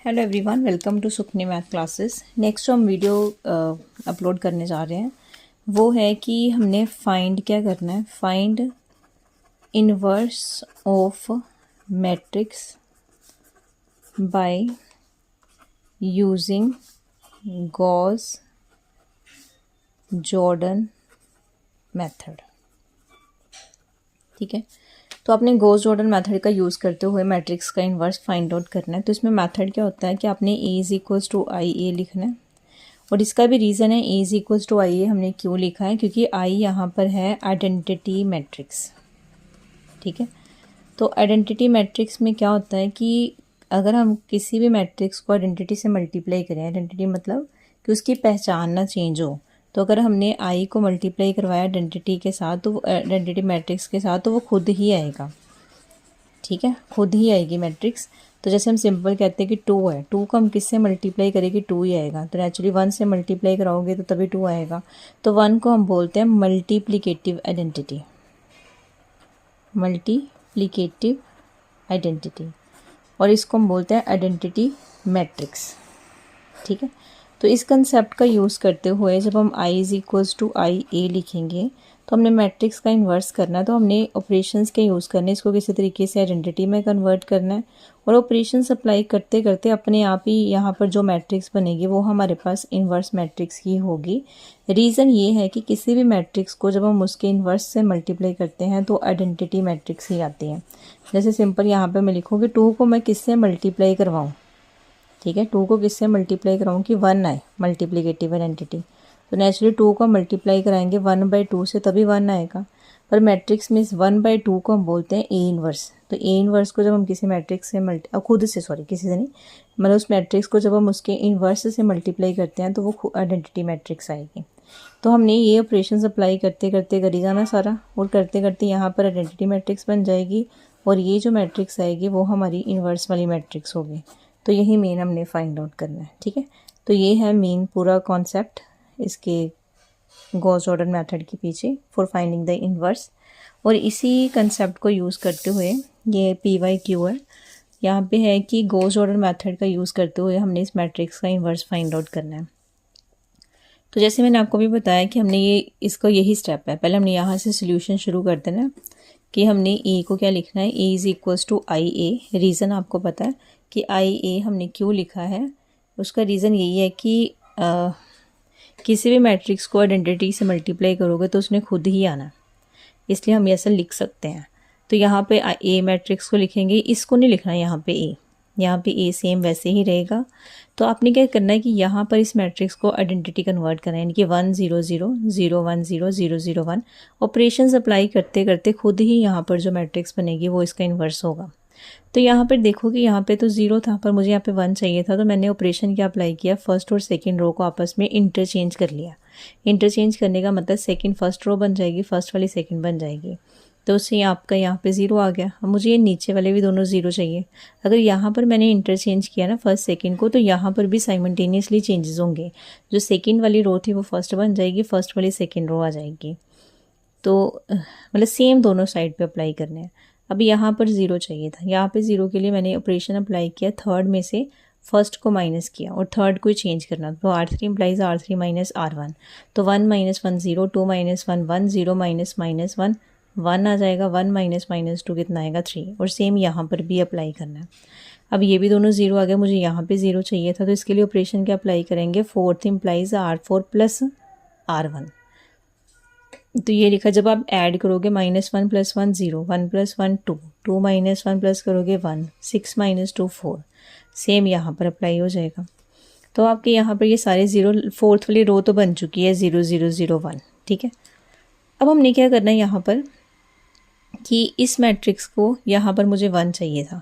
Hello everyone, welcome to Sukhni math classes. Next हम video upload करने जा रहे हैं, वो है कि हमने फाइंड क्या करना है। Find inverse of matrix by using Gauss Jordan method. ठीक है, तो आपने गॉस जॉर्डन मेथड का यूज़ करते हुए मैट्रिक्स का इन्वर्स फाइंड आउट करना है। तो इसमें मेथड क्या होता है कि आपने ए इज इक्वल्स टू आई ए लिखना है, और इसका भी रीज़न है A is equals to I ए हमने क्यों लिखा है, क्योंकि आई यहाँ पर है आइडेंटिटी मैट्रिक्स। ठीक है, तो आइडेंटिटी मैट्रिक्स में क्या होता है कि अगर हम किसी भी मैट्रिक्स को आइडेंटिटी से मल्टीप्लाई करें, आइडेंटिटी मतलब कि उसकी पहचान ना चेंज हो, तो अगर हमने आई को मल्टीप्लाई करवाया आइडेंटिटी के साथ, तो आइडेंटिटी मैट्रिक्स के साथ, तो वो खुद ही आएगा। ठीक है, खुद ही आएगी मैट्रिक्स। तो जैसे हम सिंपल कहते हैं कि 2 है, 2 को हम किससे मल्टीप्लाई करेंगे, 2 ही आएगा। तो नेचुरली 1 से मल्टीप्लाई कराओगे तो तभी 2 आएगा। तो 1 को हम बोलते हैं मल्टीप्लिकेटिव आइडेंटिटी, मल्टीप्लिकेटिव आइडेंटिटी, और इसको हम बोलते हैं आइडेंटिटी मैट्रिक्स। ठीक है, तो इस कंसेप्ट का यूज़ करते हुए जब हम I is equals to I ए लिखेंगे, तो हमने मैट्रिक्स का इन्वर्स करना है, तो हमने ऑपरेशंस के यूज़ करने, इसको किसी तरीके से आइडेंटिटी में कन्वर्ट करना है, और ऑपरेशंस अप्लाई करते करते अपने आप ही यहाँ पर जो मैट्रिक्स बनेगी वो हमारे पास इन्वर्स मैट्रिक्स ही होगी। रीज़न ये है कि किसी भी मैट्रिक्स को जब हम उसके इन्वर्स से मल्टीप्लाई करते हैं तो आइडेंटिटी मैट्रिक्स ही आती है। जैसे सिंपल यहाँ पर मैं लिखूँ कि 2 को मैं किससे मल्टीप्लाई करवाऊँ। ठीक है, 2 को किससे मल्टीप्लाई कराऊँ कि 1 आए, मल्टीप्लिकेटिव आइडेंटिटी। तो नेचुरली 2 को मल्टीप्लाई कराएंगे 1/2 से, तभी 1 आएगा। पर मैट्रिक्स में इस 1/2 को हम बोलते हैं ए इन्वर्स। तो ए इन्वर्स को जब हम किसी मैट्रिक्स से खुद से, सॉरी किसी से नहीं, मतलब उस मैट्रिक्स को जब हम उसके इन्वर्स से मल्टीप्लाई करते हैं तो वो आइडेंटिटी मैट्रिक्स आएगी। तो हमने ये ऑपरेशन अप्लाई करते करते करी जाना सारा, और करते करते यहाँ पर आइडेंटिटी मैट्रिक्स बन जाएगी, और ये जो मैट्रिक्स आएगी वो हमारी इन्वर्स वाली मैट्रिक्स होगी। तो यही मेन हमने फाइंड आउट करना है। ठीक है, तो ये है मेन पूरा कॉन्सेप्ट इसके गॉस जॉर्डन मेथड के पीछे फॉर फाइंडिंग द इन्वर्स। और इसी कंसेप्ट को यूज़ करते हुए ये PYQ है, यहाँ पे है कि गॉस जॉर्डन मेथड का यूज़ करते हुए हमने इस मैट्रिक्स का इन्वर्स फाइंड आउट करना है। तो जैसे मैंने आपको भी बताया कि हमने ये इसका यही स्टेप है, पहले हमने यहाँ से सोल्यूशन शुरू कर देना कि हमने ए को क्या लिखना है, A is equals to I A. Reason आपको पता है कि आई ए हमने क्यों लिखा है, उसका रीज़न यही है कि किसी भी मैट्रिक्स को आइडेंटिटी से मल्टीप्लाई करोगे तो उसने खुद ही आना, इसलिए हम ऐसा लिख सकते हैं। तो यहाँ पे ए मैट्रिक्स को लिखेंगे, इसको नहीं लिखना यहाँ पे ए, यहाँ पे ए सेम वैसे ही रहेगा। तो आपने क्या करना है कि यहाँ पर इस मैट्रिक्स को आइडेंटिटी कन्वर्ट करना है, यानी कि 1 0 0 0 1 0 0 0 1। ऑपरेशंस अप्लाई करते करते खुद ही यहाँ पर जो मैट्रिक्स बनेगी वो इसका इन्वर्स होगा। तो यहाँ पर देखो कि यहाँ पे तो 0 था, पर मुझे यहाँ पे 1 चाहिए था, तो मैंने ऑपरेशन क्या अप्लाई किया, फर्स्ट और सेकंड रो को आपस में इंटरचेंज कर लिया। इंटरचेंज करने का मतलब सेकंड फर्स्ट रो बन जाएगी, फर्स्ट वाली सेकंड बन जाएगी। तो उससे आपका यहाँ पे 0 आ गया। अब मुझे ये नीचे वाले भी दोनों 0 चाहिए। अगर यहाँ पर मैंने इंटरचेंज किया ना फर्स्ट सेकंड को, तो यहाँ पर भी साइमल्टेनियसली चेंजेस होंगे। जो सेकंड वाली रो थी वो फर्स्ट बन जाएगी, फर्स्ट वाली सेकंड रो आ जाएगी। तो मतलब सेम दोनों साइड पे अप्लाई करने हैं। अभी यहाँ पर 0 चाहिए था, यहाँ पे 0 के लिए मैंने ऑपरेशन अप्लाई किया, थर्ड में से फर्स्ट को माइनस किया और थर्ड को चेंज करना। तो R3 implies R3 minus R1। तो 1 -1 0, 2 -1 1, 0 -1 1 आ जाएगा। 1 -2 कितना आएगा, 3। और सेम यहाँ पर भी अप्लाई करना है। अब ये भी दोनों 0 आ गए, मुझे यहाँ पे 0 चाहिए था, तो इसके लिए ऑपरेशन क्या अप्लाई करेंगे, 4th implies R4 plus R1। तो ये लिखा, जब आप ऐड करोगे -1 + 1 0, 1 + 1 2, 2 - 1 प्लस करोगे 1, 6 - 2 4। सेम यहाँ पर अप्लाई हो जाएगा। तो आपके यहाँ पर ये सारे 0, फोर्थ वाली रो तो बन चुकी है 0 0 0 1। ठीक है, अब हमने क्या करना है यहाँ पर कि इस मैट्रिक्स को यहाँ पर मुझे 1 चाहिए था,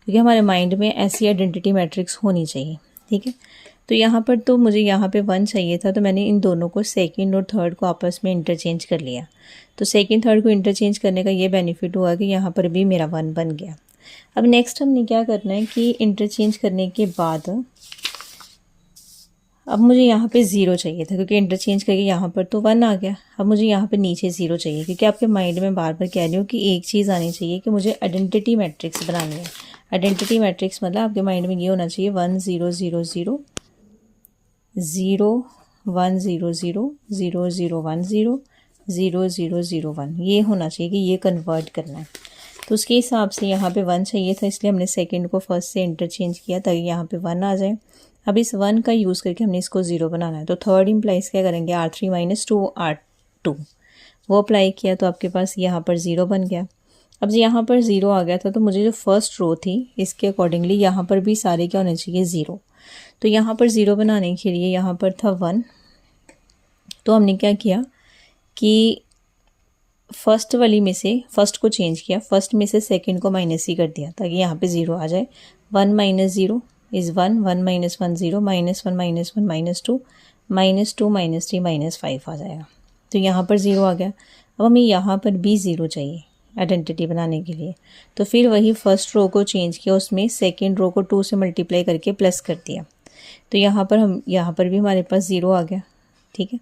क्योंकि हमारे माइंड में ऐसी आइडेंटिटी मैट्रिक्स होनी चाहिए। ठीक है, तो यहाँ पर तो मुझे यहाँ पे 1 चाहिए था, तो मैंने इन दोनों को सेकंड और थर्ड को आपस में इंटरचेंज कर लिया। तो सेकंड थर्ड को इंटरचेंज करने का ये बेनिफिट हुआ कि यहाँ पर भी मेरा 1 बन गया। अब नेक्स्ट हमने क्या करना है कि इंटरचेंज करने के बाद अब मुझे यहाँ पे 0 चाहिए था, क्योंकि इंटरचेंज करके यहाँ पर तो 1 आ गया। अब मुझे यहाँ पे नीचे 0 चाहिए, क्योंकि आपके माइंड में बार बार कह रही हूँ कि एक चीज़ आनी चाहिए कि मुझे आइडेंटिटी मैट्रिक्स बनानी है। आइडेंटिटी मैट्रिक्स मतलब आपके माइंड में ये होना चाहिए 1 0 0 0 0 1 0 0 0 0 1 0 0 0 0 1, ये होना चाहिए कि ये कन्वर्ट करना है। तो उसके हिसाब से यहाँ पे 1 चाहिए था, इसलिए हमने सेकंड को फर्स्ट से इंटरचेंज किया ताकि यहाँ पे 1 आ जाए। अब इस 1 का यूज़ करके हमने इसको 0 बनाना है। तो थर्ड इम्प्लाइज क्या करेंगे, R3 - 2 R2, वो अप्लाई किया तो आपके पास यहाँ पर 0 बन गया। अब यहाँ पर 0 आ गया था तो मुझे जो फर्स्ट रो थी इसके अकॉर्डिंगली यहाँ पर भी सारे क्या होने चाहिए 0। तो यहाँ पर 0 बनाने के लिए यहाँ पर था 1, तो हमने क्या किया कि फर्स्ट वाली में से फर्स्ट को चेंज किया, फर्स्ट में से सेकंड को माइनस ही कर दिया ताकि यहाँ पे 0 आ जाए। 1 - 0 इज़ 1, 1 - 1 0, -1 - 1 -2, -2 -3 -5 आ जाएगा। तो यहाँ पर 0 आ गया। अब हमें यहाँ पर भी 0 चाहिए आइडेंटिटी बनाने के लिए, तो फिर वही फर्स्ट रो को चेंज किया, उसमें सेकेंड रो को 2 से मल्टीप्लाई करके प्लस कर दिया। तो यहाँ पर भी हमारे पास 0 आ गया। ठीक है,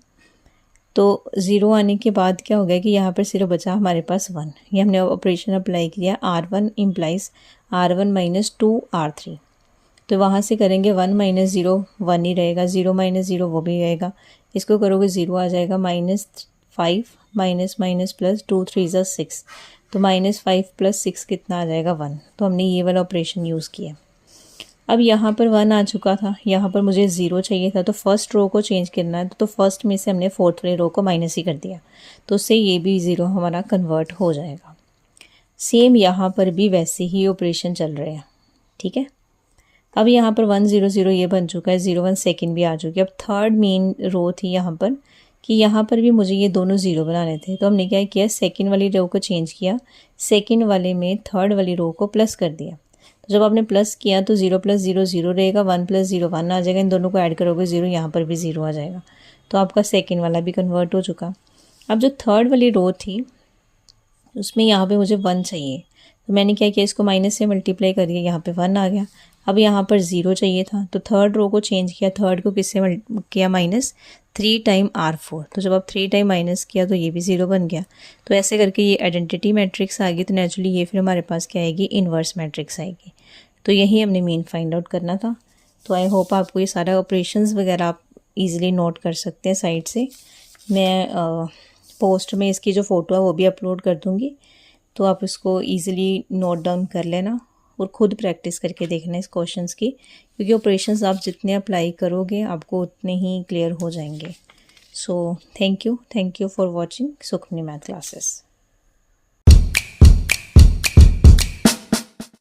तो 0 आने के बाद क्या हो गया कि यहाँ पर सिर्फ बचा हमारे पास 1। ये हमने ऑपरेशन अप्लाई किया, R1 इम्प्लाइज R1 - 2 R3। तो वहाँ से करेंगे 1 - 0 1 ही रहेगा, 0 - 0 वो भी रहेगा, इसको करोगे 0 आ जाएगा। -5 माइनस प्लस 2 3 = 6, तो -5 + 6 कितना आ जाएगा 1। तो हमने ये वाला ऑपरेशन यूज़ किया। अब यहाँ पर 1 आ चुका था, यहाँ पर मुझे 0 चाहिए था, तो फर्स्ट रो को चेंज करना है, तो फर्स्ट में से हमने फोर्थ वाली रो को माइनस ही कर दिया, तो उससे ये भी 0 हमारा कन्वर्ट हो जाएगा। सेम यहाँ पर भी वैसे ही ऑपरेशन चल रहे हैं। ठीक है, अब यहाँ पर 1 0 0 ये बन चुका है, 0 1 सेकेंड भी आ चुकी है। अब थर्ड मेन रो थी यहाँ पर कि यहाँ पर भी मुझे ये दोनों 0 बनाने थे, तो हमने क्या किया, सेकेंड वाली रो को चेंज किया, सेकेंड वाले में थर्ड वाली रो को प्लस कर दिया। तो जब आपने प्लस किया तो 0 + 0 0 रहेगा, 1 + 0 1 आ जाएगा, इन दोनों को ऐड करोगे 0, यहाँ पर भी 0 आ जाएगा। तो आपका सेकेंड वाला भी कन्वर्ट हो चुका। अब जो थर्ड वाली रो थी उसमें यहाँ पे मुझे 1 चाहिए, तो मैंने क्या किया, इसको माइनस से मल्टीप्लाई करिए, यहाँ पे 1 आ गया। अब यहाँ पर 0 चाहिए था, तो थर्ड रो को चेंज किया, थर्ड को किससे किया, -3 टाइम R4। तो जब आप 3 टाइम माइनस किया तो ये भी 0 बन गया। तो ऐसे करके ये आइडेंटिटी मैट्रिक्स आ गई, तो नेचुरली ये फिर हमारे पास क्या आएगी, इन्वर्स मैट्रिक्स आएगी। तो यही हमने मेन फाइंड आउट करना था। तो आई होप आपको ये सारा ऑपरेशंस वगैरह आप इजीली नोट कर सकते हैं साइड से। मैं पोस्ट में इसकी जो फ़ोटो है वो भी अपलोड कर दूँगी, तो आप इसको ईज़िली नोट डाउन कर लेना और ख़ुद प्रैक्टिस करके देखना इस क्वेश्चंस की, क्योंकि ऑपरेशंस आप जितने अप्लाई करोगे आपको उतने ही क्लियर हो जाएंगे। So thank you for watching Sukhmani math classes.